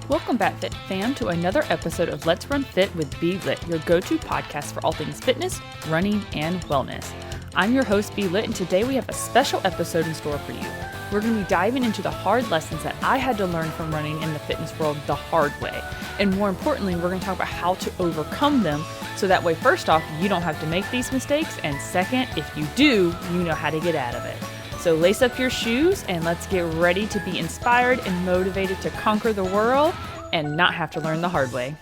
Welcome back, Fit Fam, to another episode of Let's Run Fit with Be Lit, your go-to podcast for all things fitness, running, and wellness. I'm your host, Be Lit, and today we have a special episode in store for you. We're going to be diving into the hard lessons that I had to learn from running in the fitness world the hard way. And more importantly, we're going to talk about how to overcome them, so that way, first off, you don't have to make these mistakes, and second, if you do, you know how to get out of it. So lace up your shoes and let's get ready to be inspired and motivated to conquer the world and not have to learn the hard way.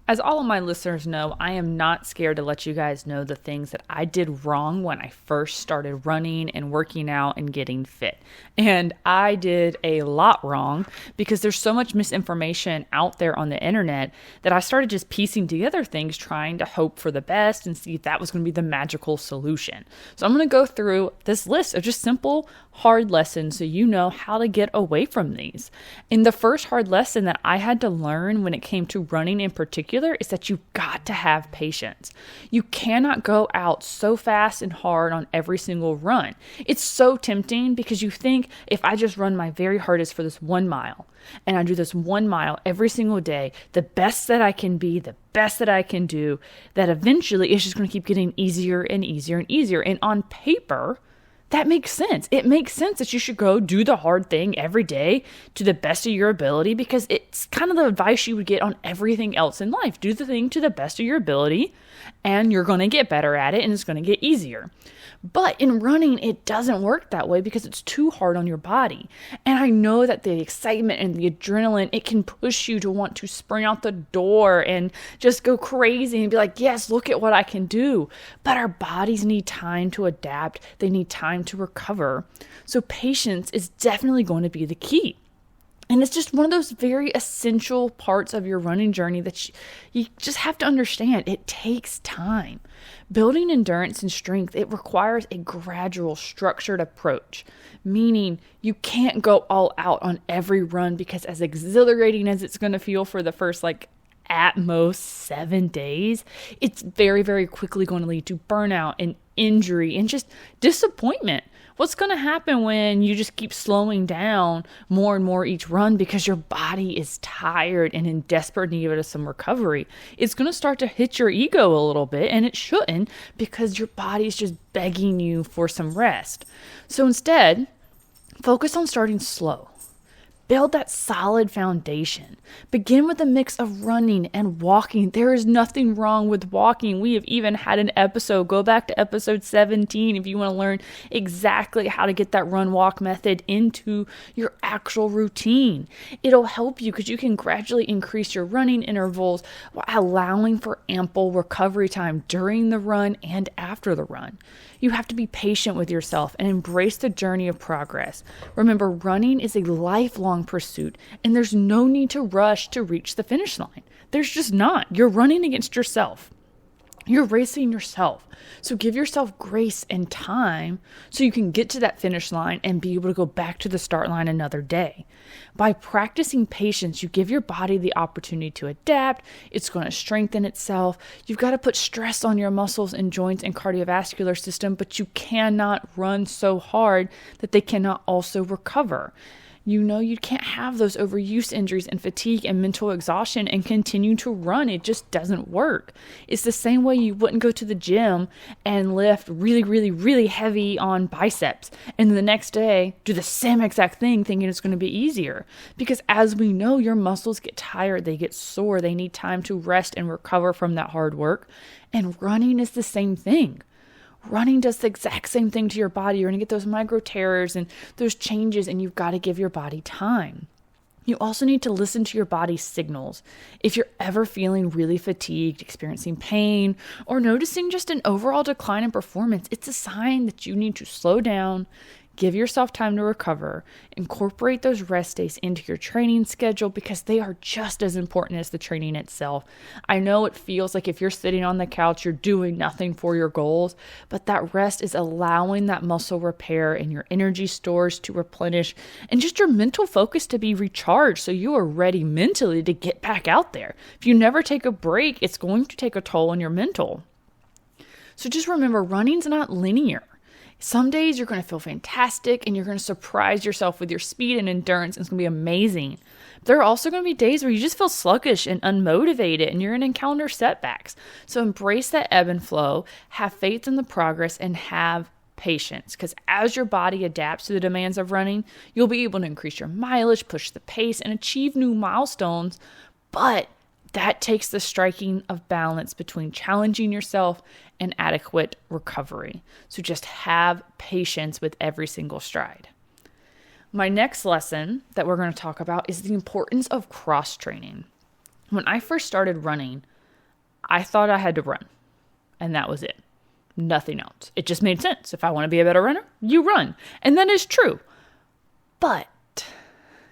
As all of my listeners know, I am not scared to let you guys know the things that I did wrong when I first started running and working out and getting fit. And I did a lot wrong because there's so much misinformation out there on the internet that I started just piecing together things, trying to hope for the best and see if that was going to be the magical solution. So I'm going to go through this list of just simple, hard lessons so you know how to get away from these. And the first hard lesson that I had to learn when it came to running in particular is that you've got to have patience. You cannot go out so fast and hard on every single run. It's so tempting because you think, if I just run my very hardest for this 1 mile and I do this 1 mile every single day, the best that I can be, the best that I can do, that eventually it's just going to keep getting easier and easier and easier. And on paper, that makes sense. It makes sense that you should go do the hard thing every day to the best of your ability, because it's kind of the advice you would get on everything else in life. Do the thing to the best of your ability and you're going to get better at it and it's going to get easier. But in running, it doesn't work that way because it's too hard on your body. And I know that the excitement and the adrenaline, it can push you to want to sprint out the door and just go crazy and be like, yes, look at what I can do. But our bodies need time to adapt. They need time to recover. So patience is definitely going to be the key. And it's just one of those very essential parts of your running journey that you just have to understand. It takes time. Building endurance and strength, it requires a gradual, structured approach, meaning you can't go all out on every run, because as exhilarating as it's going to feel for the first, at most 7 days, it's very, very quickly going to lead to burnout and injury and just disappointment. What's going to happen when you just keep slowing down more and more each run because your body is tired and in desperate need of some recovery? It's going to start to hit your ego a little bit, and it shouldn't, because your body is just begging you for some rest. So instead, focus on starting slow. Build that solid foundation. Begin with a mix of running and walking. There is nothing wrong with walking. We have even had an episode. Go back to episode 17 if you want to learn exactly how to get that run-walk method into your actual routine. It'll help you because you can gradually increase your running intervals while allowing for ample recovery time during the run and after the run. You have to be patient with yourself and embrace the journey of progress. Remember, running is a lifelong pursuit, and there's no need to rush to reach the finish line. There's just not. You're running against yourself. You're racing yourself. So give yourself grace and time so you can get to that finish line and be able to go back to the start line another day. By practicing patience, you give your body the opportunity to adapt. It's going to strengthen itself. You've got to put stress on your muscles and joints and cardiovascular system, but you cannot run so hard that they cannot also recover. You know you can't have those overuse injuries and fatigue and mental exhaustion and continue to run. It just doesn't work. It's the same way you wouldn't go to the gym and lift really, really, really heavy on biceps and the next day do the same exact thing thinking it's going to be easier. Because as we know, your muscles get tired, they get sore, they need time to rest and recover from that hard work. And running is the same thing. Running does the exact same thing to your body. You're going to get those micro tears and those changes, and you've got to give your body time. You also need to listen to your body's signals. If you're ever feeling really fatigued, experiencing pain, or noticing just an overall decline in performance, it's a sign that you need to slow down, give yourself time to recover, incorporate those rest days into your training schedule because they are just as important as the training itself. I know it feels like if you're sitting on the couch, you're doing nothing for your goals, but that rest is allowing that muscle repair and your energy stores to replenish and just your mental focus to be recharged so you are ready mentally to get back out there. If you never take a break, it's going to take a toll on your mental. So just remember, running's not linear. Some days you're going to feel fantastic and you're going to surprise yourself with your speed and endurance, and it's going to be amazing. There are also going to be days where you just feel sluggish and unmotivated and you're going to encounter setbacks. So embrace that ebb and flow, have faith in the progress, and have patience, because as your body adapts to the demands of running, you'll be able to increase your mileage, push the pace, and achieve new milestones. But that takes the striking of balance between challenging yourself and adequate recovery. So just have patience with every single stride. My next lesson that we're going to talk about is the importance of cross-training. When I first started running, I thought I had to run, and that was it. Nothing else. It just made sense. If I want to be a better runner, you run. And that is true. But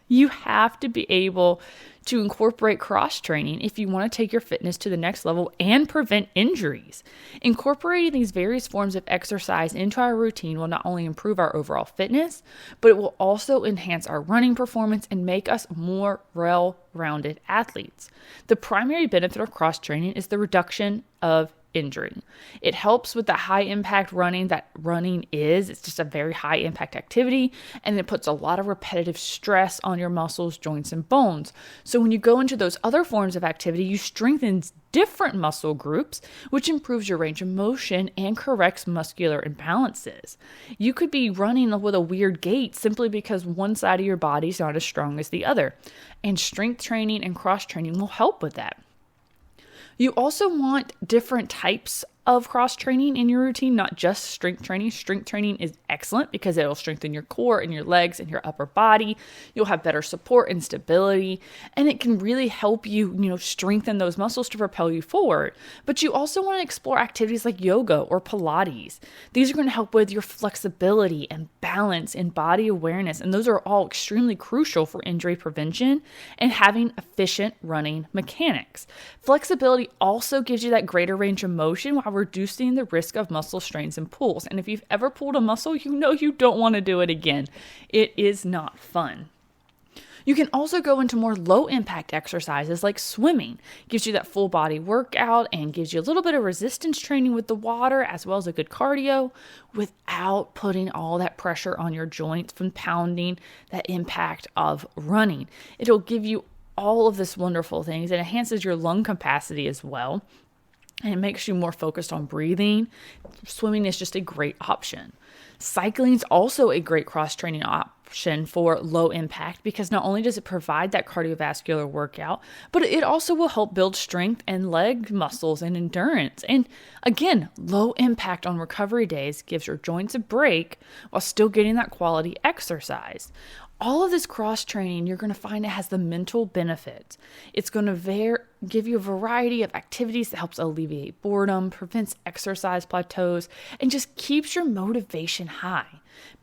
you have to be able to incorporate cross-training if you want to take your fitness to the next level and prevent injuries. Incorporating these various forms of exercise into our routine will not only improve our overall fitness, but it will also enhance our running performance and make us more well-rounded athletes. The primary benefit of cross-training is the reduction of injury. It helps with the high impact running that running is. It's just a very high impact activity, and it puts a lot of repetitive stress on your muscles, joints, and bones. So when you go into those other forms of activity, you strengthen different muscle groups, which improves your range of motion and corrects muscular imbalances. You could be running with a weird gait simply because one side of your body is not as strong as the other. And strength training and cross training will help with that. You also want different types of cross training in your routine, not just strength training. Strength training is excellent because it'll strengthen your core and your legs and your upper body. You'll have better support and stability, and it can really help you, strengthen those muscles to propel you forward. But you also want to explore activities like yoga or Pilates. These are going to help with your flexibility and balance and body awareness, and those are all extremely crucial for injury prevention and having efficient running mechanics. Flexibility also gives you that greater range of motion while reducing the risk of muscle strains and pulls. And if you've ever pulled a muscle, you know you don't want to do it again. It is not fun. You can also go into more low impact exercises like swimming. It gives you that full body workout and gives you a little bit of resistance training with the water as well as a good cardio without putting all that pressure on your joints from pounding that impact of running. It'll give you all of this wonderful things. It enhances your lung capacity as well. And it makes you more focused on breathing. Swimming is just a great option. Cycling is also a great cross-training option for low impact because not only does it provide that cardiovascular workout, but it also will help build strength and leg muscles and endurance. And again, low impact on recovery days gives your joints a break while still getting that quality exercise. All of this cross-training, you're going to find it has the mental benefits. It's going to give you a variety of activities that helps alleviate boredom, prevents exercise plateaus, and just keeps your motivation high.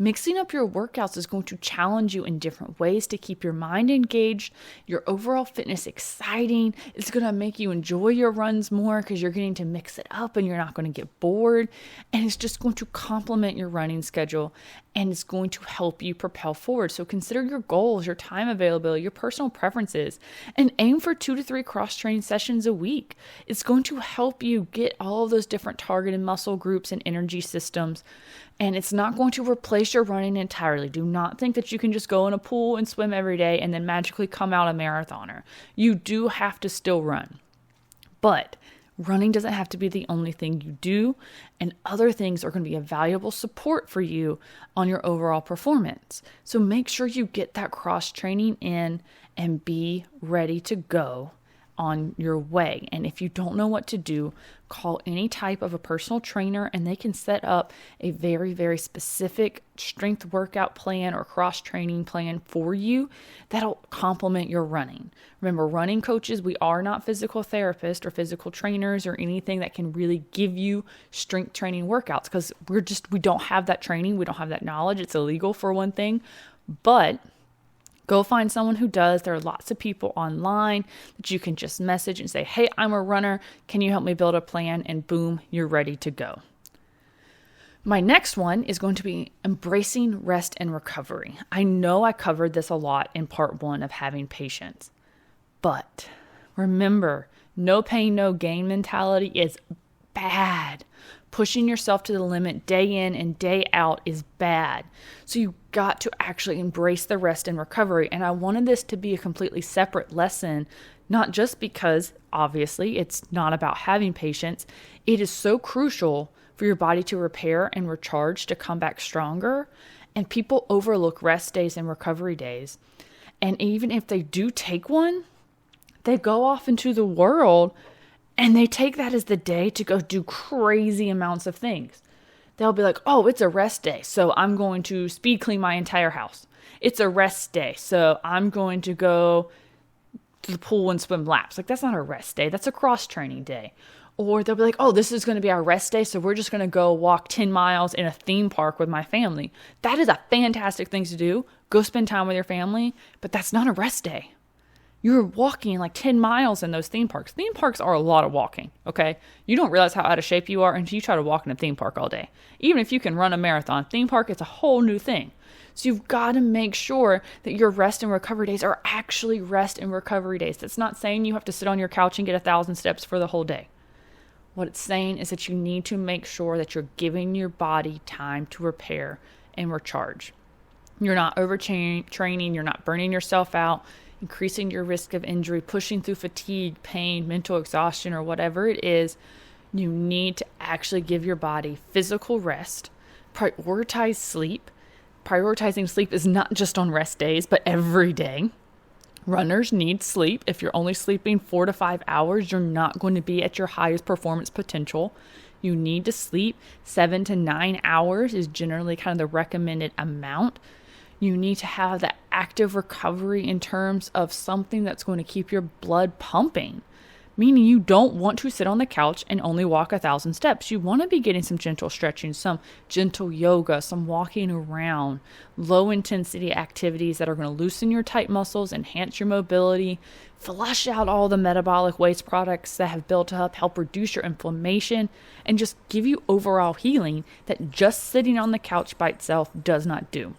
Mixing up your workouts is going to challenge you in different ways to keep your mind engaged, your overall fitness exciting. It's going to make you enjoy your runs more because you're getting to mix it up and you're not going to get bored. And it's just going to complement your running schedule and it's going to help you propel forward. So consider your goals, your time availability, your personal preferences, and aim for 2 to 3 cross-training sessions a week. It's going to help you get all of those different targeted muscle groups and energy systems. And it's not going to replace your running entirely. Do not think that you can just go in a pool and swim every day and then magically come out a marathoner. You do have to still run. But running doesn't have to be the only thing you do, and other things are going to be a valuable support for you on your overall performance. So make sure you get that cross training in and be ready to go on your way. And if you don't know what to do, call any type of a personal trainer and they can set up a very, very specific strength workout plan or cross training plan for you that'll complement your running. Remember, running coaches, we are not physical therapists or physical trainers or anything that can really give you strength training workouts because we don't have that training. We don't have that knowledge. It's illegal for one thing, but go find someone who does. There are lots of people online that you can just message and say, hey, I'm a runner. Can you help me build a plan? And boom, you're ready to go. My next one is going to be embracing rest and recovery. I know I covered this a lot in part 1 of having patience, but remember, no pain, no gain mentality is bad. Pushing yourself to the limit day in and day out is bad. So you got to actually embrace the rest and recovery. And I wanted this to be a completely separate lesson, not just because obviously it's not about having patience. It is so crucial for your body to repair and recharge to come back stronger. And people overlook rest days and recovery days. And even if they do take one, they go off into the world and they take that as the day to go do crazy amounts of things. They'll be like, oh, it's a rest day, so I'm going to speed clean my entire house. It's a rest day, so I'm going to go to the pool and swim laps. Like, that's not a rest day. That's a cross-training day. Or they'll be like, oh, this is going to be our rest day, so we're just going to go walk 10 miles in a theme park with my family. That is a fantastic thing to do. Go spend time with your family, but that's not a rest day. You're walking like 10 miles in those theme parks. Theme parks are a lot of walking, okay? You don't realize how out of shape you are until you try to walk in a theme park all day. Even if you can run a marathon, theme park is a whole new thing. So you've got to make sure that your rest and recovery days are actually rest and recovery days. That's not saying you have to sit on your couch and get 1,000 steps for the whole day. What it's saying is that you need to make sure that you're giving your body time to repair and recharge. You're not overtraining, you're not burning yourself out, increasing your risk of injury, pushing through fatigue, pain, mental exhaustion, or whatever it is. You need to actually give your body physical rest, prioritize sleep. Prioritizing sleep is not just on rest days, but every day. Runners need sleep. If you're only sleeping 4 to 5 hours, you're not going to be at your highest performance potential. You need to sleep 7 to 9 hours is generally kind of the recommended amount. You need to have the active recovery in terms of something that's going to keep your blood pumping, meaning you don't want to sit on the couch and only walk 1,000 steps. You want to be getting some gentle stretching, some gentle yoga, some walking around, low intensity activities that are going to loosen your tight muscles, enhance your mobility, flush out all the metabolic waste products that have built up, help reduce your inflammation, and just give you overall healing that just sitting on the couch by itself does not do.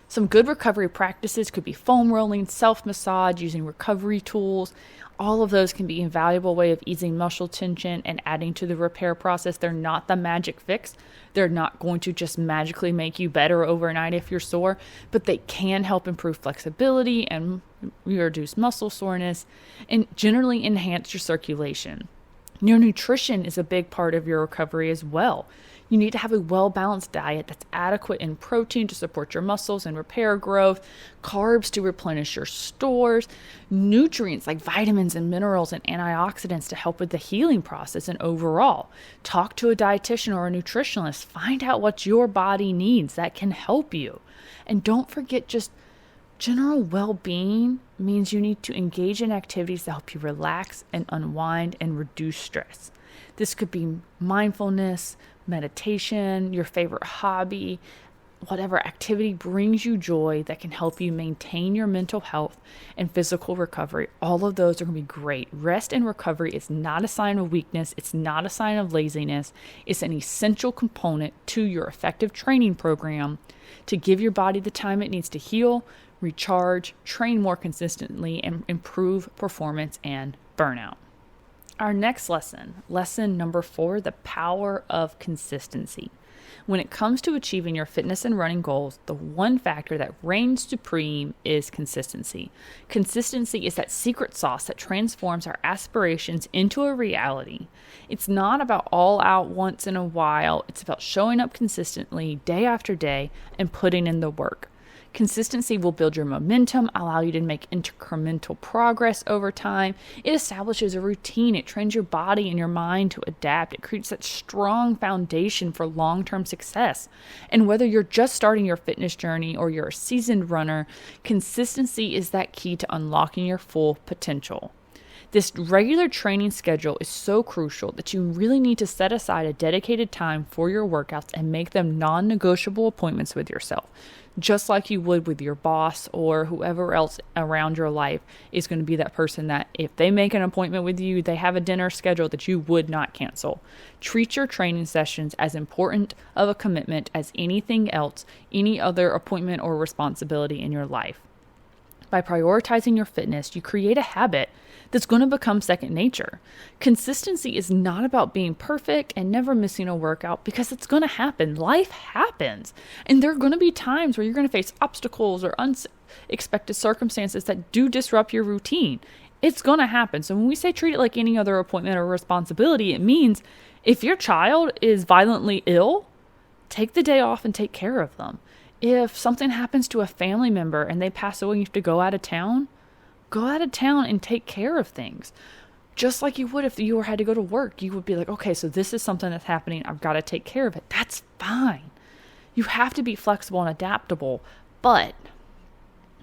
Some good recovery practices could be foam rolling, self-massage, using recovery tools. All of those can be a valuable way of easing muscle tension and adding to the repair process. They're not the magic fix. They're not going to just magically make you better overnight if you're sore, but they can help improve flexibility and reduce muscle soreness and generally enhance your circulation. Your nutrition is a big part of your recovery as well. You need to have a well-balanced diet that's adequate in protein to support your muscles and repair growth, carbs to replenish your stores, nutrients like vitamins and minerals and antioxidants to help with the healing process and overall. Talk to a dietitian or a nutritionist. Find out what your body needs that can help you. And don't forget, just general well-being means you need to engage in activities that help you relax and unwind and reduce stress. This could be mindfulness, meditation, your favorite hobby, whatever activity brings you joy that can help you maintain your mental health and physical recovery. All of those are going to be great. Rest and recovery is not a sign of weakness. It's not a sign of laziness. It's an essential component to your effective training program to give your body the time it needs to heal, recharge, train more consistently, and improve performance and burnout. Our next lesson number 4, the power of consistency. When it comes to achieving your fitness and running goals, the one factor that reigns supreme is consistency. Consistency is that secret sauce that transforms our aspirations into a reality. It's not about all out once in a while. It's about showing up consistently day after day and putting in the work. Consistency will build your momentum, allow you to make incremental progress over time. It establishes a routine. It trains your body and your mind to adapt. It creates that strong foundation for long-term success. And whether you're just starting your fitness journey or you're a seasoned runner, consistency is that key to unlocking your full potential. This regular training schedule is so crucial that you really need to set aside a dedicated time for your workouts and make them non-negotiable appointments with yourself, just like you would with your boss or whoever else around your life is going to be that person that if they make an appointment with you, they have a dinner schedule that you would not cancel. Treat your training sessions as important of a commitment as anything else, any other appointment or responsibility in your life. By prioritizing your fitness, you create a habit that's going to become second nature. Consistency is not about being perfect and never missing a workout, because it's going to happen. Life happens. And there are going to be times where you're going to face obstacles or unexpected circumstances that do disrupt your routine. It's going to happen. So when we say treat it like any other appointment or responsibility, it means if your child is violently ill, take the day off and take care of them. If something happens to a family member and they pass away and you have to go out of town and take care of things. Just like you would if you had to go to work. You would be like, okay, so this is something that's happening. I've got to take care of it. That's fine. You have to be flexible and adaptable. But,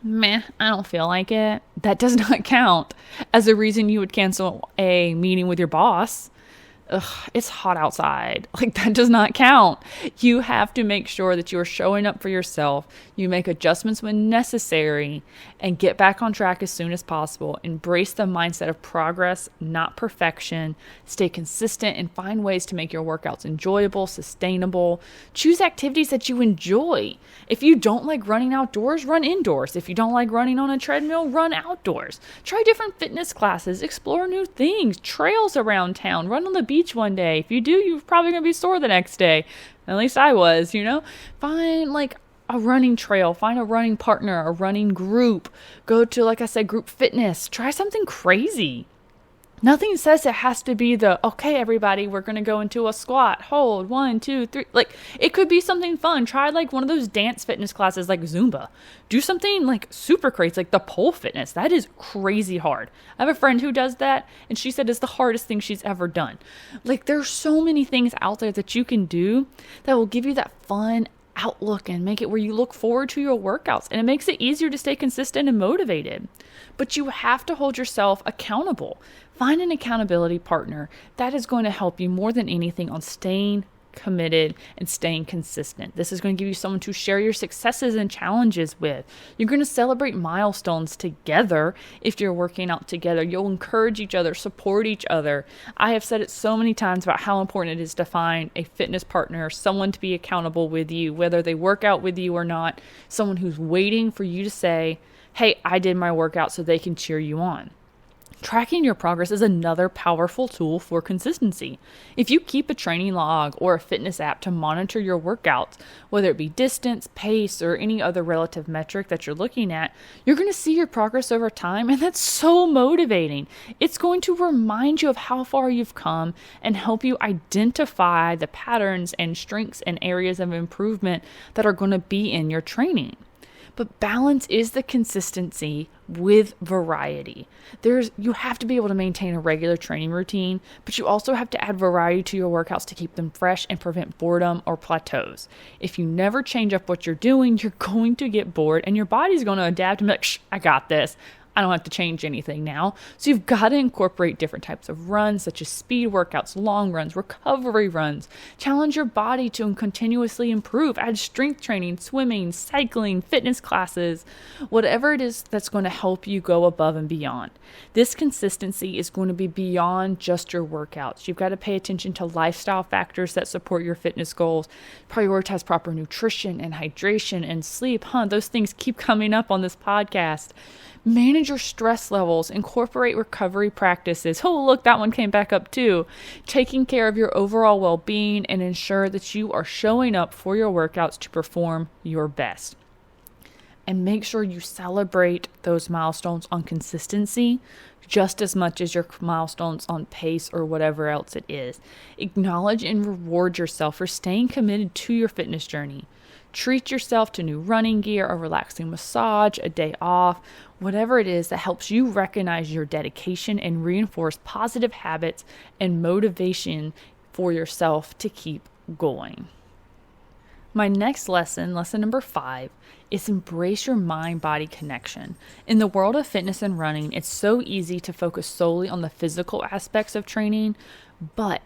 I don't feel like it. That does not count as a reason you would cancel a meeting with your boss. It's hot outside. Like, that does not count. You have to make sure that you are showing up for yourself. You make adjustments when necessary and get back on track as soon as possible. Embrace the mindset of progress, not perfection. Stay consistent and find ways to make your workouts enjoyable, sustainable. Choose activities that you enjoy. If you don't like running outdoors, run indoors. If you don't like running on a treadmill, run outdoors. Try different fitness classes, explore new things, trails around town, run on the beach one day. If you do, you're probably going to be sore the next day. At least I was, Find like a running trail, find a running partner, a running group. Go to, like I said, group fitness. Try something crazy. Nothing says it has to be okay, everybody, we're going to go into a squat, hold, 1, 2, 3. Like, it could be something fun. Try like one of those dance fitness classes like Zumba. Do something like super crazy, like the pole fitness. That is crazy hard. I have a friend who does that, and she said it's the hardest thing she's ever done. Like, there's so many things out there that you can do that will give you that fun outlook and make it where you look forward to your workouts, and it makes it easier to stay consistent and motivated. But you have to hold yourself accountable. Find an accountability partner that is going to help you more than anything on staying committed and staying consistent. This is going to give you someone to share your successes and challenges with. You're going to celebrate milestones together. If you're working out together, you'll encourage each other, support each other. I have said it so many times about how important it is to find a fitness partner, someone to be accountable with you, whether they work out with you or not, someone who's waiting for you to say, hey, I did my workout, so they can cheer you on. Tracking your progress is another powerful tool for consistency. If you keep a training log or a fitness app to monitor your workouts, whether it be distance, pace, or any other relative metric that you're looking at, you're going to see your progress over time, and that's so motivating. It's going to remind you of how far you've come and help you identify the patterns and strengths and areas of improvement that are going to be in your training. But balance is the consistency with variety. You have to be able to maintain a regular training routine, but you also have to add variety to your workouts to keep them fresh and prevent boredom or plateaus. If you never change up what you're doing, you're going to get bored, and your body's going to adapt and be like, I got this. I don't have to change anything now. So you've got to incorporate different types of runs, such as speed workouts, long runs, recovery runs. Challenge your body to continuously improve. Add strength training, swimming, cycling, fitness classes, whatever it is that's going to help you go above and beyond. This consistency is going to be beyond just your workouts. You've got to pay attention to lifestyle factors that support your fitness goals. Prioritize proper nutrition and hydration and sleep. Those things keep coming up on this podcast. Manage your stress levels, incorporate recovery practices. Oh, look, that one came back up too. Taking care of your overall well-being and ensure that you are showing up for your workouts to perform your best. And make sure you celebrate those milestones on consistency just as much as your milestones on pace or whatever else it is. Acknowledge and reward yourself for staying committed to your fitness journey. Treat yourself to new running gear, a relaxing massage, a day off, whatever it is that helps you recognize your dedication and reinforce positive habits and motivation for yourself to keep going. My next lesson number 5, is embrace your mind-body connection. In the world of fitness and running, it's so easy to focus solely on the physical aspects of training, but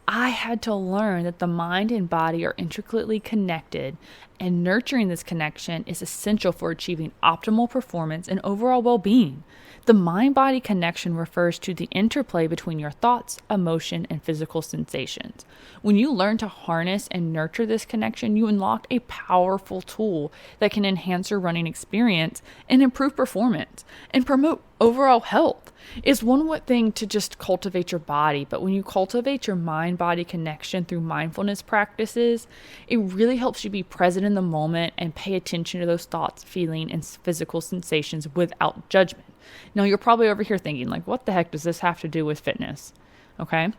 I had to learn that the mind and body are intricately connected, and nurturing this connection is essential for achieving optimal performance and overall well-being. The mind-body connection refers to the interplay between your thoughts, emotion, and physical sensations. When you learn to harness and nurture this connection, you unlock a powerful tool that can enhance your running experience and improve performance and promote overall health. It's one thing to just cultivate your body, but when you cultivate your mind-body connection through mindfulness practices, it really helps you be present in the moment and pay attention to those thoughts, feelings, and physical sensations without judgment. Now, you're probably over here thinking, like, what the heck does this have to do with fitness? Okay?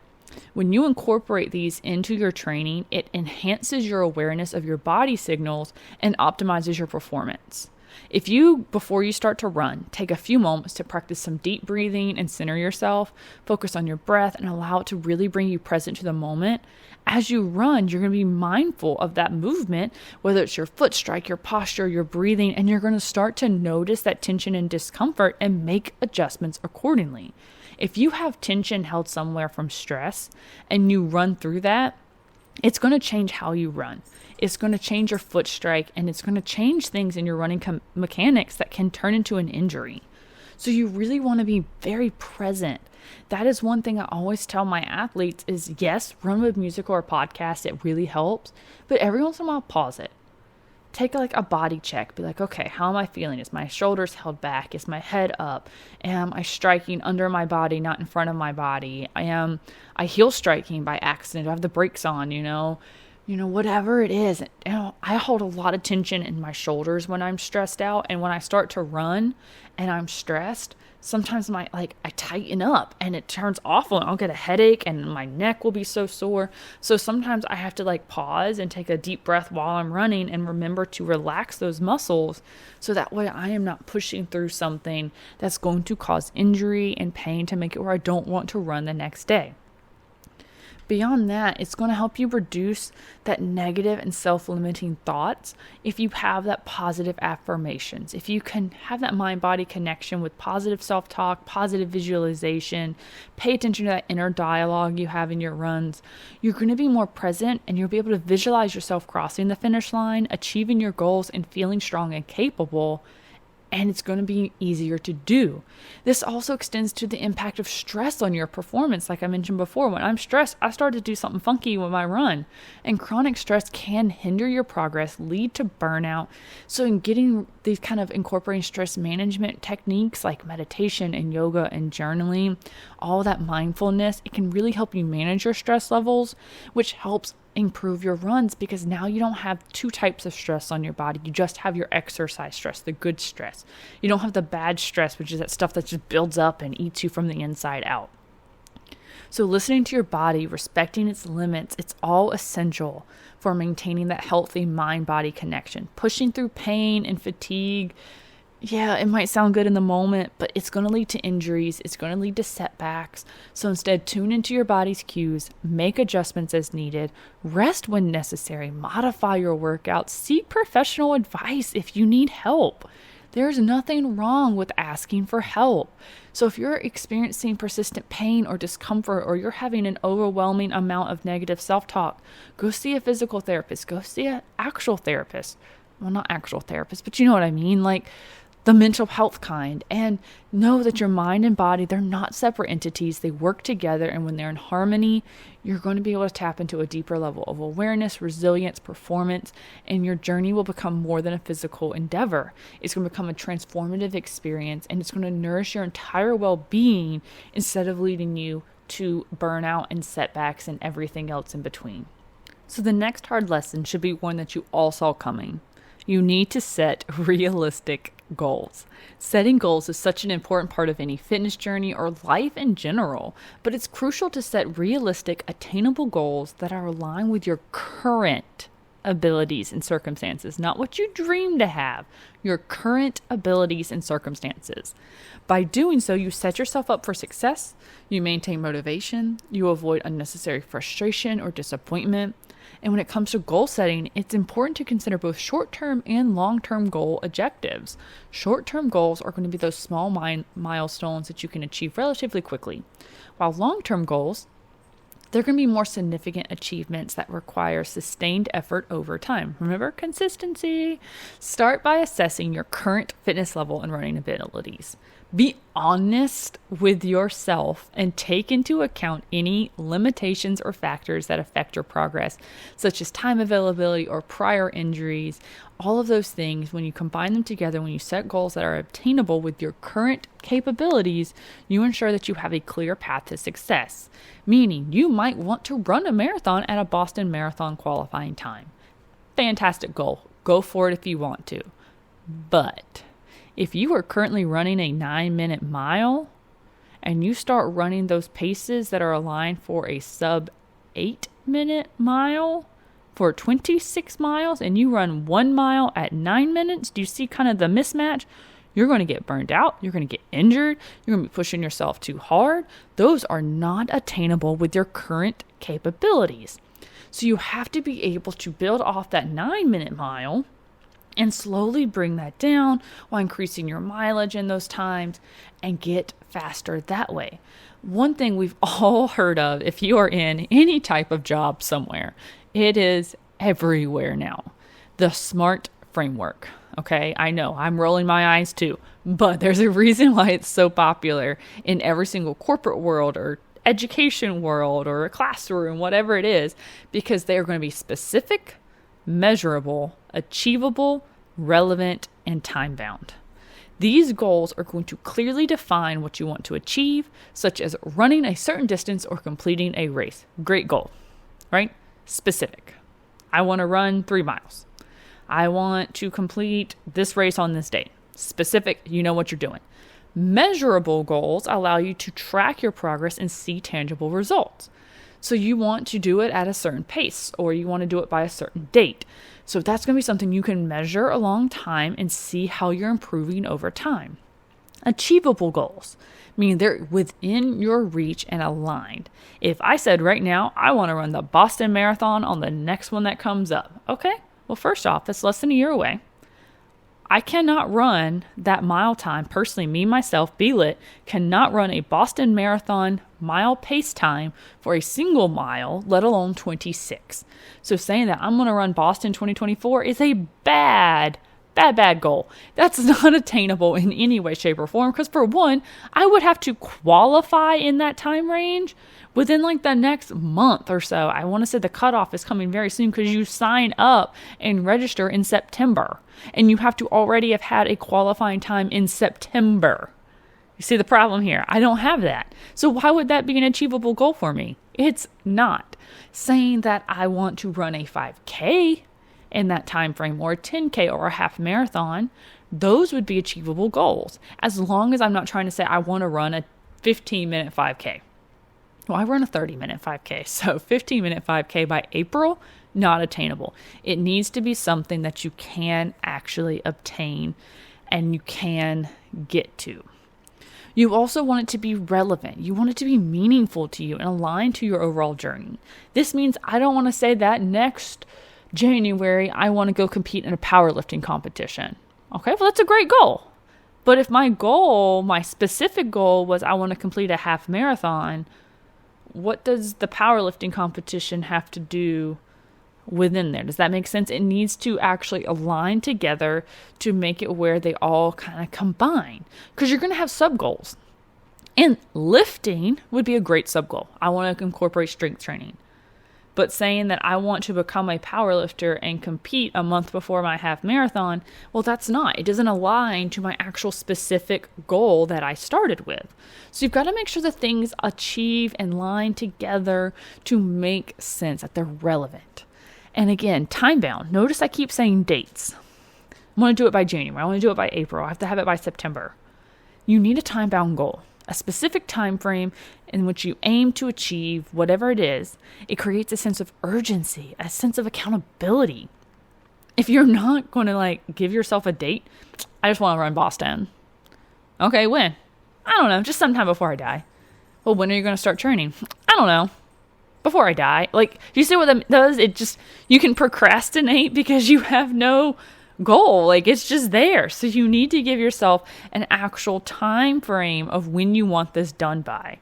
When you incorporate these into your training, it enhances your awareness of your body signals and optimizes your performance. If you, before you start to run, take a few moments to practice some deep breathing and center yourself, focus on your breath, and allow it to really bring you present to the moment, as you run, you're going to be mindful of that movement, whether it's your foot strike, your posture, your breathing, and you're going to start to notice that tension and discomfort and make adjustments accordingly. If you have tension held somewhere from stress and you run through that, it's going to change how you run. It's going to change your foot strike, and it's going to change things in your running mechanics that can turn into an injury. So you really want to be very present. That is one thing I always tell my athletes is, yes, run with music or a podcast. It really helps. But every once in a while, pause it. Take like a body check. Be like, okay, how am I feeling? Is my shoulders held back? Is my head up? Am I striking under my body, not in front of my body? I heel striking by accident? Do I have the brakes on, whatever it is. I hold a lot of tension in my shoulders when I'm stressed out. And when I start to run and I'm stressed, sometimes I tighten up and it turns awful, and I'll get a headache and my neck will be so sore. So sometimes I have to pause and take a deep breath while I'm running and remember to relax those muscles, so that way I am not pushing through something that's going to cause injury and pain to make it where I don't want to run the next day. Beyond that, it's going to help you reduce that negative and self-limiting thoughts if you have that positive affirmations. If you can have that mind-body connection with positive self-talk, positive visualization, pay attention to that inner dialogue you have in your runs, you're going to be more present, and you'll be able to visualize yourself crossing the finish line, achieving your goals, and feeling strong and capable. And it's going to be easier to do. This also extends to the impact of stress on your performance. Like I mentioned before, when I'm stressed, I start to do something funky with my run. And chronic stress can hinder your progress, lead to burnout. So in getting these kind of incorporating stress management techniques like meditation and yoga and journaling, all that mindfulness, it can really help you manage your stress levels, which helps improve your runs, because now you don't have two types of stress on your body. You just have your exercise stress, the good stress. You don't have the bad stress, which is that stuff that just builds up and eats you from the inside out. So listening to your body, respecting its limits, it's all essential for maintaining that healthy mind-body connection. Pushing through pain and fatigue, yeah, it might sound good in the moment, but it's going to lead to injuries. It's going to lead to setbacks. So instead, tune into your body's cues, make adjustments as needed, rest when necessary, modify your workouts, seek professional advice if you need help. There's nothing wrong with asking for help. So if you're experiencing persistent pain or discomfort, or you're having an overwhelming amount of negative self-talk, go see a physical therapist. Go see an actual therapist. Well, not actual therapist, but you know what I mean? Like the mental health kind. And know that your mind and body, they're not separate entities. They work together. And when they're in harmony, you're going to be able to tap into a deeper level of awareness, resilience, performance, and your journey will become more than a physical endeavor. It's going to become a transformative experience, and it's going to nourish your entire well-being instead of leading you to burnout and setbacks and everything else in between. So the next hard lesson should be one that you all saw coming. You need to set realistic goals. Setting goals is such an important part of any fitness journey or life in general, but it's crucial to set realistic, attainable goals that are aligned with your current abilities and circumstances, not what you dream to have, your current abilities and circumstances. By doing so, you set yourself up for success, you maintain motivation, you avoid unnecessary frustration or disappointment. And when it comes to goal setting, it's important to consider both short-term and long-term goal objectives. Short-term goals are going to be those small milestones that you can achieve relatively quickly, while long-term goals, They're going to be more significant achievements that require sustained effort over time. Remember, consistency. Start by assessing your current fitness level and running abilities. Be honest with yourself and take into account any limitations or factors that affect your progress, such as time availability or prior injuries. All of those things, when you combine them together, when you set goals that are obtainable with your current capabilities, you ensure that you have a clear path to success. Meaning, you might want to run a marathon at a Boston Marathon qualifying time. Fantastic goal. Go for it if you want to. But if you are currently running a 9-minute mile and you start running those paces that are aligned for a sub 8-minute mile for 26 miles and you run 1 mile at 9 minutes, do you see kind of the mismatch? You're going to get burned out. You're going to get injured. You're going to be pushing yourself too hard. Those are not attainable with your current capabilities. So you have to be able to build off that 9-minute mile and slowly bring that down while increasing your mileage in those times and get faster that way. One thing we've all heard of, if you are in any type of job somewhere, it is everywhere now. The SMART framework. Okay, I know I'm rolling my eyes too, but there's a reason why it's so popular in every single corporate world or education world or a classroom, whatever it is, because they are going to be specific, measurable, achievable, relevant, and time-bound. These goals are going to clearly define what you want to achieve, such as running a certain distance or completing a race. Great goal, right? Specific. I want to run 3 miles. I want to complete this race on this date. Specific, you know what you're doing. Measurable goals allow you to track your progress and see tangible results. So you want to do it at a certain pace, or you want to do it by a certain date. So that's going to be something you can measure along time and see how you're improving over time. Achievable goals, meaning they're within your reach and aligned. If I said right now, I want to run the Boston Marathon on the next one that comes up. Okay, well, first off, that's less than a year away. I cannot run that mile time. Personally, me, myself, B-Lit, cannot run a Boston Marathon mile pace time for a single mile, let alone 26. So saying that I'm going to run Boston 2024 is a bad goal. That's not attainable in any way, shape, or form. Because for one, I would have to qualify in that time range within like the next month or so. I want to say the cutoff is coming very soon because you sign up and register in September. And you have to already have had a qualifying time in September. You see the problem here? I don't have that. So why would that be an achievable goal for me? It's not. Saying that I want to run a 5K in that time frame, or a 10K or a half marathon, those would be achievable goals. As long as I'm not trying to say I want to run a 15-minute 5K. Well, I run a 30-minute 5K, so 15-minute 5K by April, not attainable. It needs to be something that you can actually obtain and you can get to. You also want it to be relevant. You want it to be meaningful to you and aligned to your overall journey. This means I don't want to say that next January, I want to go compete in a powerlifting competition. Okay, well, that's a great goal. But if my goal, my specific goal was I want to complete a half marathon, what does the powerlifting competition have to do within there? Does that make sense? It needs to actually align together to make it where they all kind of combine. Because you're going to have sub-goals. And lifting would be a great sub-goal. I want to incorporate strength training. But saying that I want to become a powerlifter and compete a month before my half marathon, well, that's not. It doesn't align to my actual specific goal that I started with. So you've got to make sure the things achieve and line together to make sense, that they're relevant. And again, time bound. Notice I keep saying dates. I want to do it by January. I want to do it by April. I have to have it by September. You need a time bound goal. A specific time frame in which you aim to achieve whatever it is. It creates a sense of urgency, a sense of accountability. If you're not going to give yourself a date, I just want to run Boston. Okay, when? I don't know, just sometime before I die. Well, when are you going to start training? I don't know. Before I die. Do you see what that does? It just, you can procrastinate because you have no goal. It's just there. So you need to give yourself an actual time frame of when you want this done by.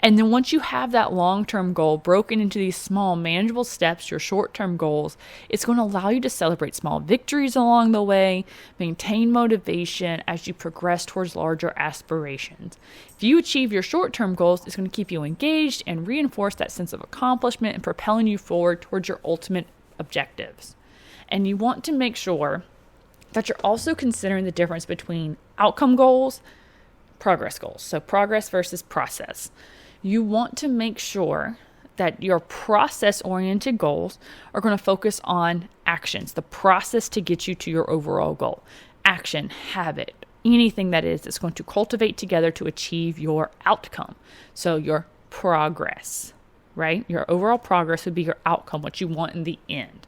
And then once you have that long-term goal broken into these small, manageable steps, your short-term goals, it's going to allow you to celebrate small victories along the way, maintain motivation as you progress towards larger aspirations. If you achieve your short-term goals, it's going to keep you engaged and reinforce that sense of accomplishment and propelling you forward towards your ultimate objectives. And you want to make sure that you're also considering the difference between outcome goals, progress goals. So progress versus process. You want to make sure that your process-oriented goals are going to focus on actions, the process to get you to your overall goal. Action, habit, anything that is that's going to cultivate together to achieve your outcome. So your progress, right? Your overall progress would be your outcome, what you want in the end.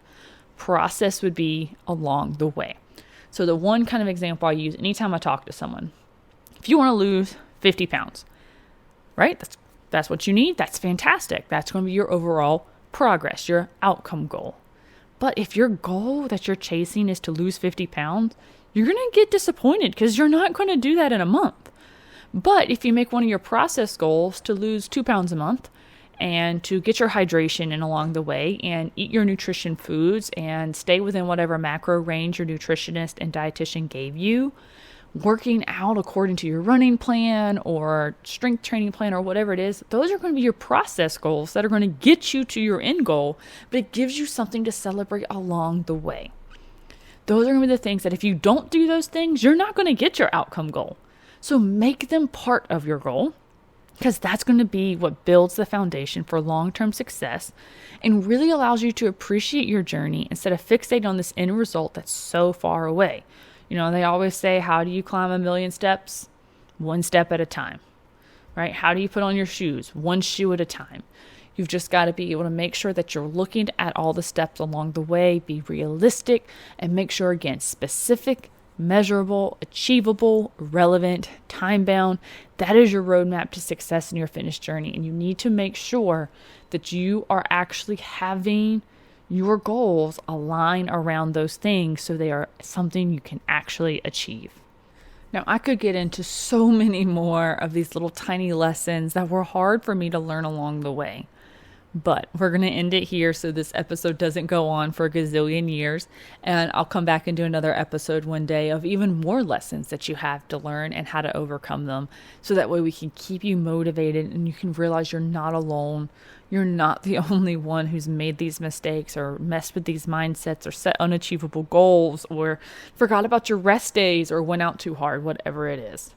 Process would be along the way. So the one kind of example I use anytime I talk to someone, if you want to lose 50 pounds, right? That's what you need. That's fantastic. That's going to be your overall progress, your outcome goal. But if your goal that you're chasing is to lose 50 pounds, you're going to get disappointed because you're not going to do that in a month. But if you make one of your process goals to lose 2 pounds a month and to get your hydration in along the way and eat your nutrition foods and stay within whatever macro range your nutritionist and dietitian gave you, working out according to your running plan or strength training plan or whatever it is, those are going to be your process goals that are going to get you to your end goal, but it gives you something to celebrate along the way. Those are going to be the things that if you don't do those things, you're not going to get your outcome goal. So make them part of your goal, because that's going to be what builds the foundation for long-term success and really allows you to appreciate your journey instead of fixating on this end result that's so far away. You know, they always say, how do you climb 1,000,000 steps? One step at a time, right? How do you put on your shoes? One shoe at a time. You've just got to be able to make sure that you're looking at all the steps along the way, be realistic, and make sure, again, specific, measurable, achievable, relevant, time-bound. That is your roadmap to success in your fitness journey. And you need to make sure that you are actually having your goals align around those things so they are something you can actually achieve. Now, I could get into so many more of these little tiny lessons that were hard for me to learn along the way. But we're going to end it here so this episode doesn't go on for a gazillion years. And I'll come back and do another episode one day of even more lessons that you have to learn and how to overcome them. So that way we can keep you motivated and you can realize you're not alone. You're not the only one who's made these mistakes or messed with these mindsets or set unachievable goals or forgot about your rest days or went out too hard, whatever it is.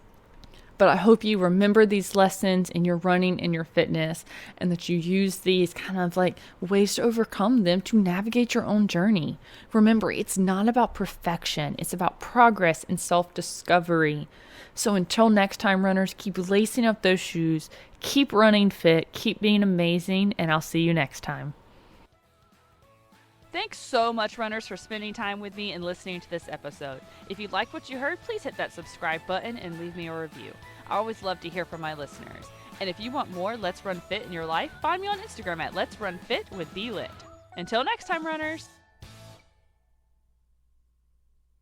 But I hope you remember these lessons in your running and your fitness and that you use these kind of like ways to overcome them to navigate your own journey. Remember, it's not about perfection. It's about progress and self-discovery. So until next time, runners, keep lacing up those shoes, keep running fit, keep being amazing, and I'll see you next time. Thanks so much, runners, for spending time with me and listening to this episode. If you like what you heard, please hit that subscribe button and leave me a review. I always love to hear from my listeners. And if you want more Let's Run Fit in your life, find me on Instagram at Let's Run Fit with BeLit. Until next time, runners.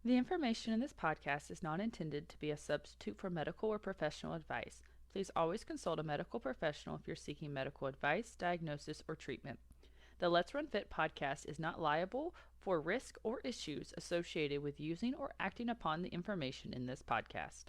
The information in this podcast is not intended to be a substitute for medical or professional advice. Please always consult a medical professional if you're seeking medical advice, diagnosis, or treatment. The Let's Run Fit podcast is not liable for risk or issues associated with using or acting upon the information in this podcast.